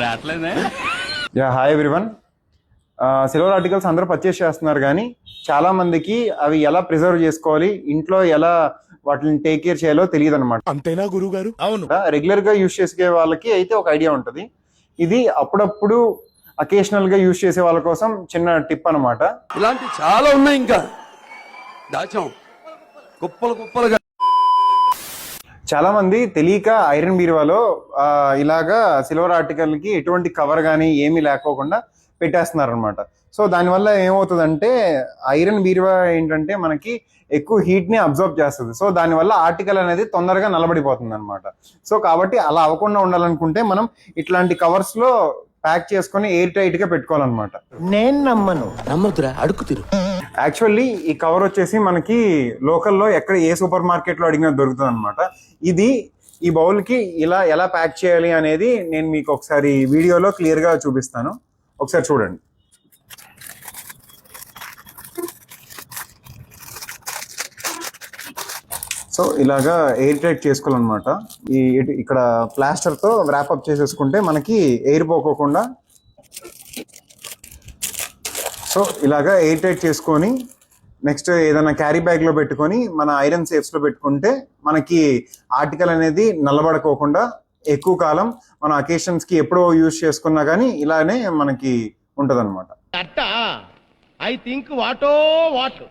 రావట్లేదే. Yeah hi everyone. Silver articles అందరూ purchase చేస్తున్నారు, కానీ చాలా మందికి అవి ఎలా ప్రిజర్వ్ చేసుకోవాలి, ఇంట్లో ఎలా వాటిని టేక్ కేర్ చేయాలో తెలియదు అనమాట. అంతేనా గురువు గారు? అవును. రెగ్యులర్ గా యూజ్ చేసే వాళ్ళకి అయితే ఒక ఐడియా ఉంటుంది. ఇది అప్పుడప్పుడు అకేషనల్ గా యూజ్ చేసే వాళ్ళ కోసం చిన్న టిప్ అనమాట. ఇలాంటి చాలా ఉన్నాయి, ఇంకా దాచాం కుప్పలు కుప్పలుగా. చాలా మంది తెలియక ఐరన్ బీరువాలో ఇలాగా సిల్వర్ ఆర్టికల్ కి ఎటువంటి కవర్ కానీ ఏమీ లేకోకుండా పెట్టేస్తున్నారు అనమాట. సో దానివల్ల ఏమవుతుందంటే ఐరన్ బీరువా ఏంటంటే మనకి ఎక్కువ హీట్ ని అబ్జర్వ్ చేస్తుంది. సో దానివల్ల ఆర్టికల్ అనేది తొందరగా నలబడిపోతుంది అనమాట. సో కాబట్టి అలా అవ్వకుండా ఉండాలనుకుంటే మనం ఇట్లాంటి కవర్స్ లో ప్యాక్ చేసుకొని ఎయిర్ టైట్ గా పెట్టుకోవాలన్నమాట. నేను నమ్మదురా, అడుగు తిరు. యాక్చువల్లీ ఈ కవర్ వచ్చేసి మనకి లోకల్లో ఎక్కడ ఏ సూపర్ మార్కెట్ లో అడిగినా దొరుకుతుంది అనమాట. ఇది ఈ బౌల్ కి ఇలా ఎలా ప్యాక్ చేయాలి అనేది నేను మీకు ఒకసారి వీడియోలో క్లియర్ గా చూపిస్తాను, ఒకసారి చూడండి. సో ఇలాగా ఎయిర్ టైట్ చేసుకోవాలన్నమాట. ఇక్కడ ప్లాస్టర్ తో ర్యాప్ అప్ చేసేసుకుంటే మనకి ఎయిర్ పోకోకుండా. సో ఇలాగా ఎయిర్ టైట్ చేసుకొని నెక్స్ట్ ఏదైనా క్యారీ బ్యాగ్ లో పెట్టుకొని మన ఐరన్ సేఫ్స్ లో పెట్టుకుంటే మనకి ఆర్టికల్ అనేది నల్లబడుకోకుండా ఎక్కువ కాలం మన అకేషన్స్ కి ఎప్పుడో యూజ్ చేసుకున్నా కానీ ఇలానే మనకి ఉంటదన్నమాట. I think వాటో what